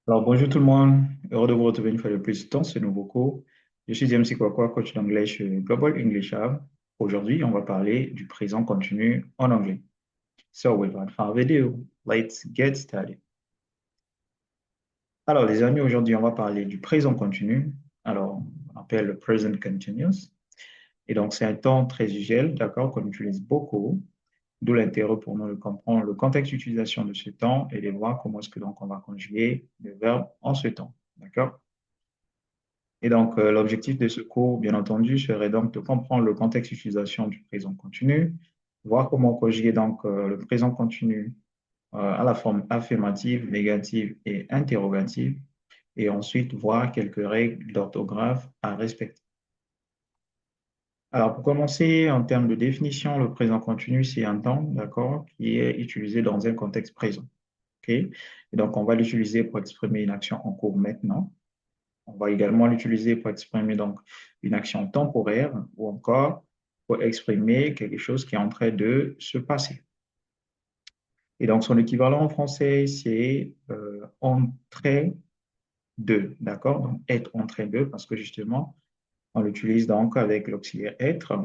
Alors, bonjour tout le monde. Heureux de vous retrouver une fois de plus dans ce nouveau cours. Je suis James Kwakwa, coach d'anglais chez Global English Hub. Aujourd'hui, on va parler du présent continu en anglais. So, without further ado, let's get started. Alors, les amis, aujourd'hui, on va parler du présent continu. Alors, on appelle le present continuous. Et donc, c'est un temps très usuel, d'accord, qu'on utilise beaucoup. D'où l'intérêt pour nous de comprendre le contexte d'utilisation de ce temps et de voir comment est-ce que donc on va conjuguer le verbe en ce temps. D'accord? Et donc, l'objectif de ce cours, bien entendu, serait donc de comprendre le contexte d'utilisation du présent continu, voir comment conjuguer donc le présent continu à la forme affirmative, négative et interrogative, et ensuite voir quelques règles d'orthographe à respecter. Alors, pour commencer, en termes de définition, le présent continu, c'est un temps, d'accord, qui est utilisé dans un contexte présent. OK? Et donc, on va l'utiliser pour exprimer une action en cours maintenant. On va également l'utiliser pour exprimer donc une action temporaire ou encore pour exprimer quelque chose qui est en train de se passer. Et donc, son équivalent en français, c'est en train de, d'accord? Donc, être en train de, parce que justement, on l'utilise donc avec l'auxiliaire être.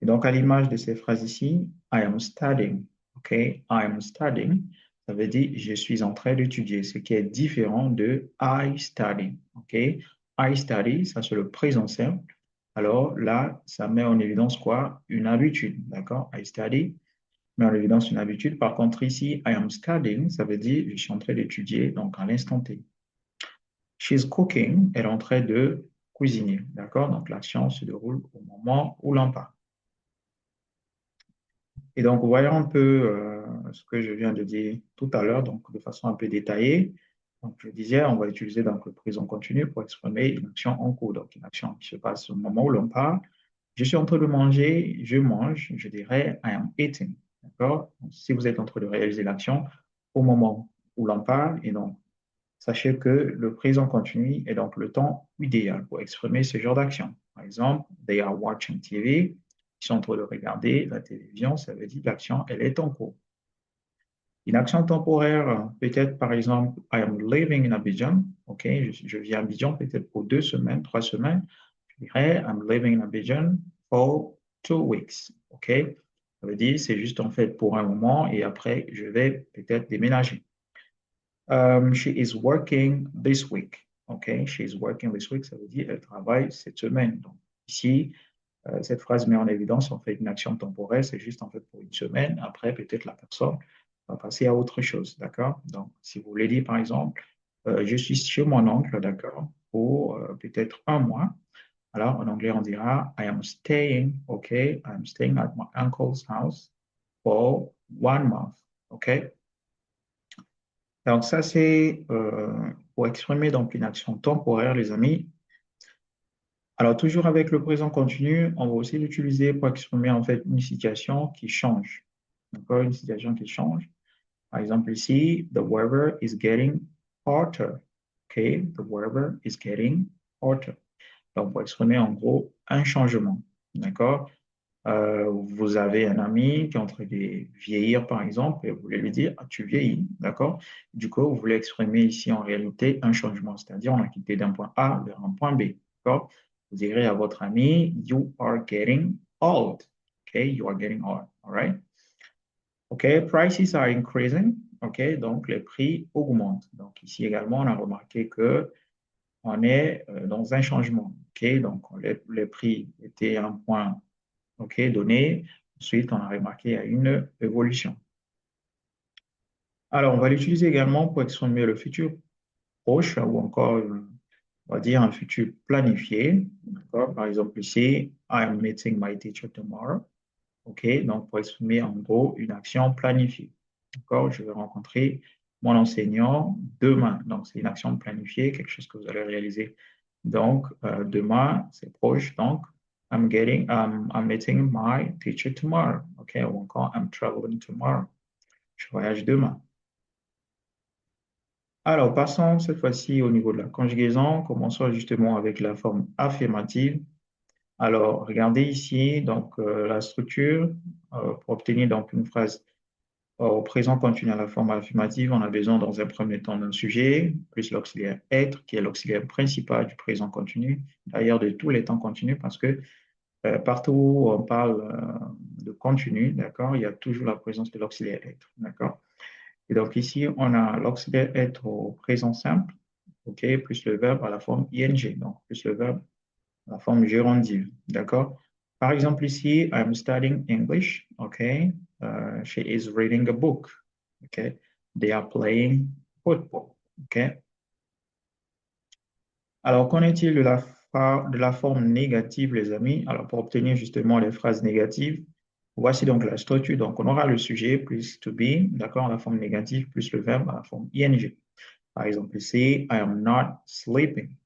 Et donc, à l'image de ces phrases ici, I am studying, OK? I am studying, ça veut dire je suis en train d'étudier, ce qui est différent de I study, OK? I study, ça c'est le présent simple. Alors là, ça met en évidence quoi? Une habitude, d'accord? I study met en évidence une habitude. Par contre, ici, I am studying, ça veut dire je suis en train d'étudier, donc à l'instant T. She's cooking, elle est en train de cuisiner, d'accord? Donc l'action se déroule au moment où l'on parle. Et donc, voyons un peu ce que je viens de dire tout à l'heure, donc de façon un peu détaillée. Donc, je disais, on va utiliser donc le présent continu pour exprimer une action en cours, donc une action qui se passe au moment où l'on parle. Je suis en train de manger, je mange, je dirais I am eating, d'accord? Si vous êtes en train de réaliser l'action au moment où l'on parle, et donc sachez que le présent continu est donc le temps idéal pour exprimer ce genre d'action. Par exemple, they are watching TV. Ils sont en train de regarder la télévision, ça veut dire que l'action, elle est en cours. Une action temporaire, peut-être par exemple, I am living in Abidjan. OK, je vis à Abidjan peut-être pour 2 semaines, 3 semaines. Je dirais I'm living in Abidjan for 2 weeks. OK, ça veut dire c'est juste en fait pour un moment et après je vais peut-être déménager. She is working this week. OK, she is working this week, ça veut dire elle travaille cette semaine. Donc, ici, cette phrase met en évidence en fait une action temporaire, c'est juste en fait pour une semaine. Après, peut-être la personne va passer à autre chose. D'accord? Donc, si vous voulez dire par exemple, je suis chez mon oncle, d'accord, pour peut-être un mois. Alors, en anglais, on dira I am staying, OK, I am staying at my uncle's house for 1 month. OK? Donc, ça, c'est pour exprimer donc une action temporaire, les amis. Alors, toujours avec le présent continu, on va aussi l'utiliser pour exprimer en fait une situation qui change. D'accord? Une situation qui change. Par exemple, ici, the weather is getting hotter. OK? The weather is getting hotter. Donc, pour exprimer en gros un changement. D'accord? Vous avez un ami qui est en train de vieillir, par exemple, et vous voulez lui dire, ah, tu vieillis, d'accord? Du coup, vous voulez exprimer ici en réalité un changement, c'est-à-dire on a quitté d'un point A vers un point B, d'accord? Vous direz à votre ami, you are getting old, OK? You are getting old, all right? OK, prices are increasing, OK? Donc, les prix augmentent. Donc, ici également, on a remarqué que on est dans un changement, OK? Donc, les prix étaient à un point OK, donné. Ensuite, on a remarqué à une évolution. Alors, on va l'utiliser également pour exprimer le futur proche ou encore, on va dire, un futur planifié. D'accord? Par exemple, ici, I am meeting my teacher tomorrow. OK, donc pour exprimer en gros une action planifiée. D'accord? Je vais rencontrer mon enseignant demain. Donc, c'est une action planifiée, quelque chose que vous allez réaliser. Donc, demain, c'est proche. Donc, I'm meeting my teacher tomorrow. OK, ou encore, I'm traveling tomorrow. Je voyage demain. Alors, passons cette fois-ci au niveau de la conjugaison. Commençons justement avec la forme affirmative. Alors, regardez ici, donc, la structure pour obtenir donc une phrase Au présent continu à la forme affirmative, on a besoin dans un premier temps d'un sujet, plus l'auxiliaire être, qui est l'auxiliaire principal du présent continu, d'ailleurs de tous les temps continus, parce que partout où on parle de continu, d'accord, il y a toujours la présence de l'auxiliaire être, d'accord. Et donc ici, on a l'auxiliaire être au présent simple, ok, plus le verbe à la forme ing, donc plus le verbe à la forme gérondive, d'accord. Par exemple ici, I'm studying English, ok. She is reading a book, ok. They are playing football, ok. Alors, qu'en est-il de la forme négative, les amis? Alors, pour obtenir justement les phrases négatives, voici donc la structure. Donc, on aura le sujet plus to be, d'accord, la forme négative, plus le verbe à la forme ing. Par exemple, ici, I am not sleeping.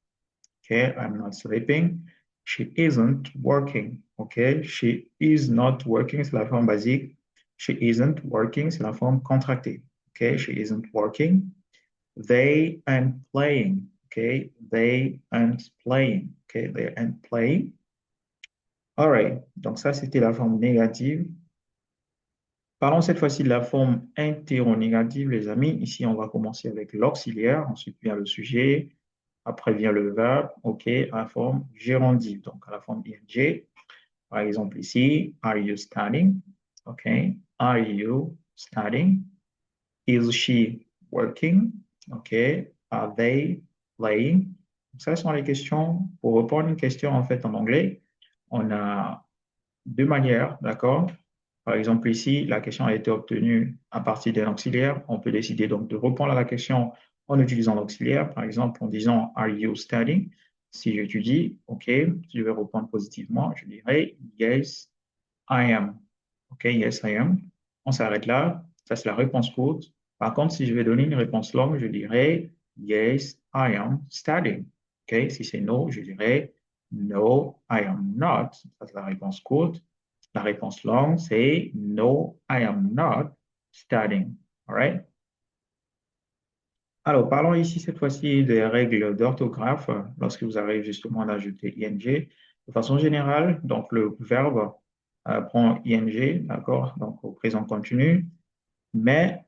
Okay, I'm not sleeping. She isn't working. Okay, she is not working, c'est la forme basique. She isn't working, c'est la forme contractée. Okay, she isn't working. They aren't playing. Okay, they aren't playing. Okay, they aren't playing. All right, donc ça, c'était la forme négative. Parlons cette fois-ci de la forme interronégative, les amis. Ici, on va commencer avec l'auxiliaire, ensuite vient le sujet, après vient le verbe, OK, à la forme gérondive, donc à la forme ing. Par exemple, ici, are you studying? OK, are you studying? Is she working? OK, are they playing? Ça sont les questions. Pour répondre à une question en fait en anglais, on a deux manières, d'accord? Par exemple, ici, la question a été obtenue à partir d'un auxiliaire. On peut décider donc de répondre à la question en utilisant l'auxiliaire, par exemple en disant Are you studying? Si j'étudie, OK, je vais répondre positivement, je dirais Yes, I am. OK, yes, I am. On s'arrête là. Ça, c'est la réponse courte. Par contre, si je vais donner une réponse longue, je dirais Yes, I am studying. OK, si c'est no, je dirais No, I am not. Ça, c'est la réponse courte. La réponse longue, c'est No, I am not studying. All right? Alors, parlons ici cette fois-ci des règles d'orthographe lorsque vous arrivez justement à ajouter ing. De façon générale, donc le verbe prend ing, d'accord, donc au présent continu, mais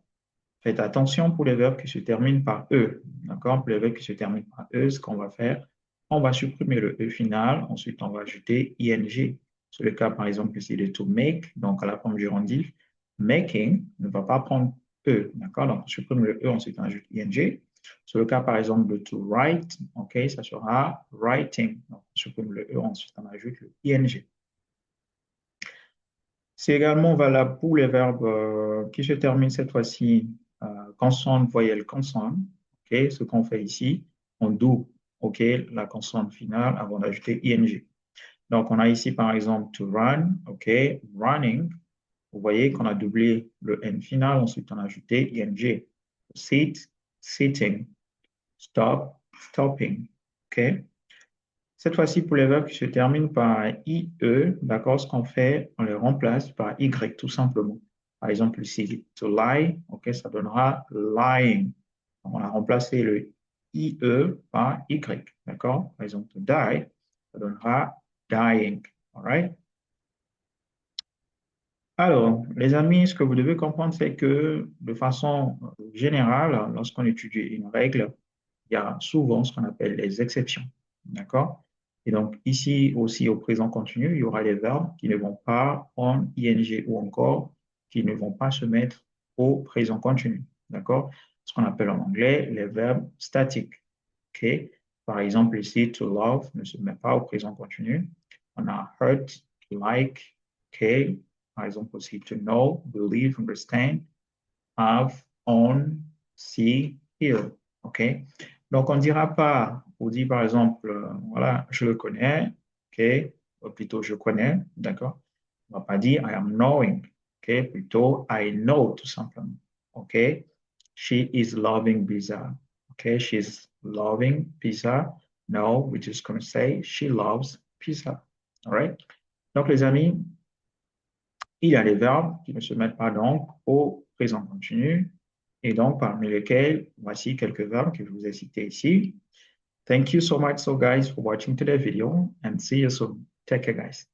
faites attention pour les verbes qui se terminent par e, d'accord. Pour les verbes qui se terminent par e, ce qu'on va faire, on va supprimer le e final, ensuite on va ajouter ing. C'est le cas par exemple ici de to make, donc à la forme gérondive. Making ne va pas prendre e, d'accord, donc on supprime le e, ensuite on ajoute ing. C'est le cas par exemple de to write, ok, ça sera writing, donc on supprime le e, ensuite on ajoute le ing. C'est également valable pour les verbes qui se terminent cette fois-ci consonne, voyelle, consonne. Ok, ce qu'on fait ici, on double ok, la consonne finale avant d'ajouter ing. Donc, on a ici par exemple to run, ok, running. Vous voyez qu'on a doublé le n final, ensuite on a ajouté ing. Sit, sitting. Stop, stopping. Ok. Cette fois-ci, pour les verbes qui se terminent par IE, d'accord, ce qu'on fait, on les remplace par Y tout simplement. Par exemple, ici, to lie, ok, ça donnera lying. Donc, on a remplacé le IE par Y, d'accord? Par exemple, to die, ça donnera dying. All right? Alors, les amis, ce que vous devez comprendre, c'est que de façon générale, lorsqu'on étudie une règle, il y a souvent ce qu'on appelle les exceptions. D'accord? Et donc, ici aussi, au présent continu, il y aura les verbes qui ne vont pas prendre ing ou encore qui ne vont pas se mettre au présent continu. D'accord? Ce qu'on appelle en anglais les verbes statiques. OK? Par exemple, ici, to love ne se met pas au présent continu. On a hurt, to like, OK? Par exemple aussi, to know, believe, understand, have, own, see, hear. OK? Donc, on ne dira pas, on dit par exemple, voilà, je le connais, OK? Ou plutôt, je connais, d'accord? On ne va pas dire I am knowing, OK? Plutôt, I know, tout simplement, OK? She is loving pizza, OK? She's loving pizza. No, we're just going to say she loves pizza, all right? Donc, les amis, il y a les verbes qui ne se mettent pas donc au présent continu, et donc parmi lesquels, voici quelques verbes que je vous ai cités ici. Thank you so much, so guys, for watching today's video, and see you soon. Take care, guys.